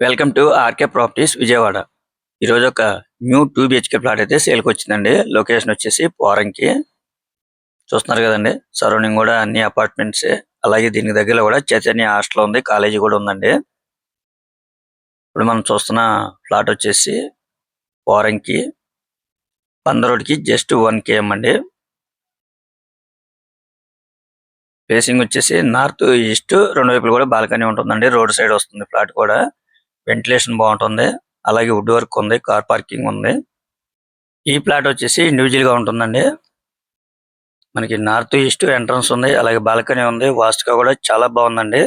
Welcome to RK properties Vijayawada. ఈరోజు ఒక new 2 BHK plot అయితే సేల్కి వచ్చిందండి. లొకేషన్ వచ్చేసి పోరంకి. చూస్తున్నారు కదండి, సరౌండింగ్ కూడా అన్ని అపార్ట్మెంట్సే. అలాగే దీనికి దగ్గరలో కూడా చైతన్య హాస్టల్ ఉంది, కాలేజీ కూడా ఉందండి. ఇప్పుడు మనం చూస్తున్న ప్లాట్ వచ్చేసి పోరంకి బంద్ రోడ్కి జస్ట్ 1 km అండి. ఫేసింగ్ వచ్చేసి నార్త్ ఈస్ట్, రెండు వైపులు కూడా బాల్కనీ ఉంటుందండి. రోడ్ సైడ్ వస్తుంది ప్లాట్ కూడా. వెంటిలేషన్ బాగుంటుంది, అలాగే వుడ్ వర్క్ ఉంది, కార్ పార్కింగ్ ఉంది. ఈ ప్లాట్ వచ్చేసి ఇండివిజువల్ గా ఉంటుందండి. మనకి నార్త్ ఈస్ట్ ఎంట్రన్స్ ఉంది, అలాగే బాల్కనీ ఉంది. వాస్తుగా కూడా చాలా బాగుందండి.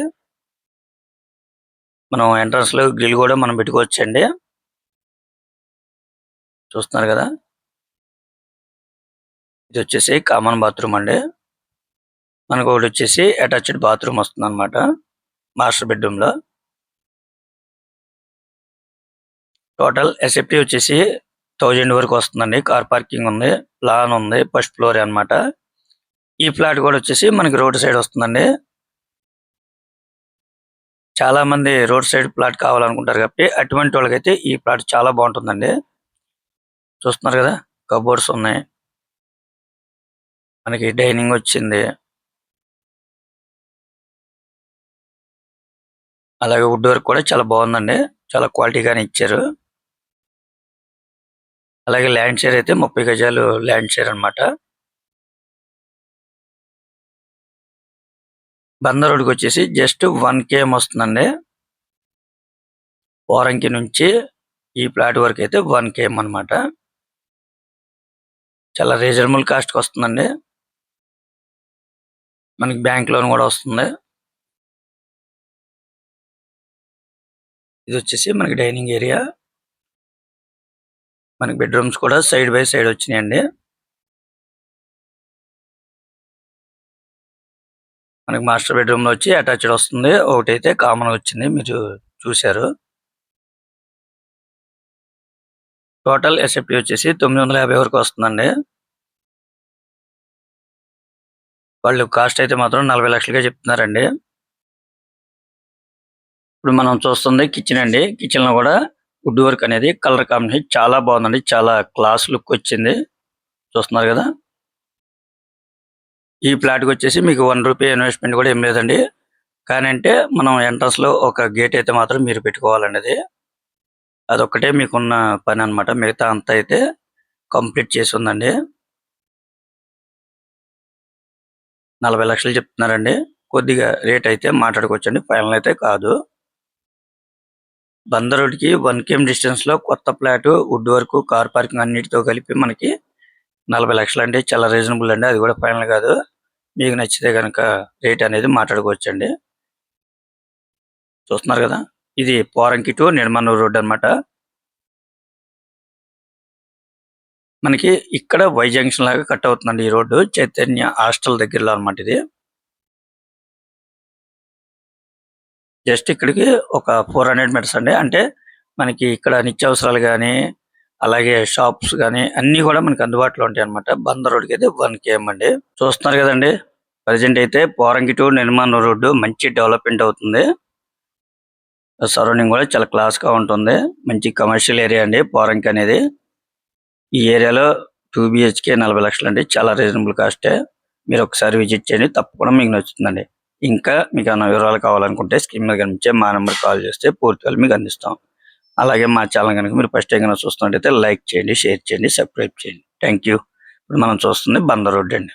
మనం ఎంట్రన్స్ లో గ్రిల్ కూడా మనం పెట్టుకోవచ్చండి. చూస్తున్నారు కదా, ఇది వచ్చేసి కామన్ బాత్రూమ్ అండి. మనకు ఒకటి వచ్చేసి అటాచ్డ్ బాత్రూమ్ వస్తుంది అనమాట మాస్టర్ బెడ్రూమ్ లో. టోటల్ ఎస్ఎఫ్టీ వచ్చేసి 1000 వరకు వస్తుందండి. కార్ పార్కింగ్ ఉంది, లాన్ ఉంది, ఫస్ట్ ఫ్లోర్ అన్నమాట. ఈ ఫ్లాట్ కూడా వచ్చేసి మనకి రోడ్ సైడ్ వస్తుందండి. చాలా మంది రోడ్ సైడ్ ప్లాట్ కావాలనుకుంటారు కాబట్టి అటువంటి వాళ్ళకైతే ఈ ప్లాట్ చాలా బాగుంటుందండి. చూస్తున్నారు కదా, కబోర్డ్స్ ఉన్నాయి, మనకి డైనింగ్ వచ్చింది, అలాగే వుడ్ వర్క్ కూడా చాలా బాగుందండి. చాలా క్వాలిటీగానే ఇచ్చారు. అలాగే ల్యాండ్ షేర్ అయితే 30 గజాలు ల్యాండ్ షేర్ అన్నమాట. బందర్ రోడ్కి వచ్చేసి జస్ట్ 1 km వస్తుందండి. పోరంకి నుంచి ఈ ప్లాట్ వరకు అయితే 1 km అన్నమాట. చాలా రీజనబుల్ కాస్ట్ కి వస్తుందండి. మనకి బ్యాంక్ లోన్ కూడా వస్తుంది. ఇది వచ్చేసి మనకి డైనింగ్ ఏరియా. మనకి బెడ్రూమ్స్ కూడా సైడ్ బై సైడ్ వచ్చినాయండి. మనకి మాస్టర్ బెడ్రూమ్ లో వచ్చి అటాచ్డ్ వస్తుంది, ఒకటైతే కామన్ వచ్చింది, మీరు చూశారు. టోటల్ ఎస్ఎఫ్టీ వచ్చేసి 950 వరకు వస్తుందండి. వాళ్ళు కాస్ట్ అయితే మాత్రం 40 లక్షలుగా చెప్తున్నారండి. ఇప్పుడు మనం చూస్తుంది కిచెన్ అండి. కిచెన్ లో కూడా వుడ్ వర్క్ అనేది కలర్ కాంబినేషన్ చాలా బాగుందండి. చాలా క్లాస్ లుక్ వచ్చింది. చూస్తున్నారు కదా, ఈ ప్లాట్ కి వచ్చేసి మీకు 1 రూపీ ఇన్వెస్ట్మెంట్ కూడా ఏం లేదండి. కానీ అంటే మనం ఎంట్రన్స్ లో ఒక గేట్ అయితే మాత్రం మీరు పెట్టుకోవాలండి. అదొక్కటే మీకున్న పని అన్నమాట. మిగతా అంతా అయితే కంప్లీట్ చేసి ఉందండి. 40 లక్షలు చెప్తున్నారండి. కొద్దిగా రేట్ అయితే మాట్లాడుకోవచ్చండి, ఫైనల్ అయితే కాదు. బందర్ రోడ్కి 1 km డిస్టెన్స్ లో కొత్త plot, wood work, car parking అన్నిటితో కలిపి మనకి 40 లక్షలు అంటే చాలా రీజనబుల్ అండి. అది కూడా ఫైనల్ కాదు. మీకు నచ్చితే కనుక రేట్ అనేది మాట్లాడుకోవచ్చండి. చూస్తున్నారు కదా, ఇది పోరంకి టు నిర్మనూరు రోడ్ అన్నమాట. మనకి ఇక్కడ వై జంక్షన్ లాగా కట్ అవుతుందండి ఈ రోడ్డు. చైతన్య హాస్టల్ దగ్గరలో అన్నమాట ఇది. జస్ట్ ఇక్కడికి ఒక 400 మీటర్స్ అండి. అంటే మనకి ఇక్కడ నిత్యావసరాలు కానీ, అలాగే షాప్స్ కానీ అన్ని కూడా మనకి అందుబాటులో ఉంటాయి అన్నమాట. బందర్ రోడ్కి అయితే 1 km అండి. చూస్తున్నారు కదండి, ప్రజెంట్ అయితే పోరంకి టు నిర్మనూరు రోడ్డు మంచి డెవలప్మెంట్ అవుతుంది. సరౌండింగ్ కూడా చాలా క్లాస్ గా ఉంటుంది. మంచి కమర్షియల్ ఏరియా అండి పోరంకి అనేది. ఈ ఏరియాలో 2 బిహెచ్కే 40 లక్షలు అండి. చాలా రీజనబుల్ కాస్టే. మీరు ఒకసారి విజిట్ చేయండి, తప్పకుండా మీకు నచ్చుతుందండి. ఇంకా మీకు ఏమైనా వివరాలు కావాలనుకుంటే స్క్రీన్ మీద కనిపించే మా నెంబర్ కాల్ చేస్తే పూర్తిగా మీకు అందిస్తాం. అలాగే మా ఛానల్ కనుక మీరు ఫస్ట్ టైం కనుక చూస్తున్నట్టయితే లైక్ చేయండి, షేర్ చేయండి, సబ్స్క్రైబ్ చేయండి. Thank you. ఇప్పుడు మనం చూస్తుంది బందర్ రోడ్ అండి.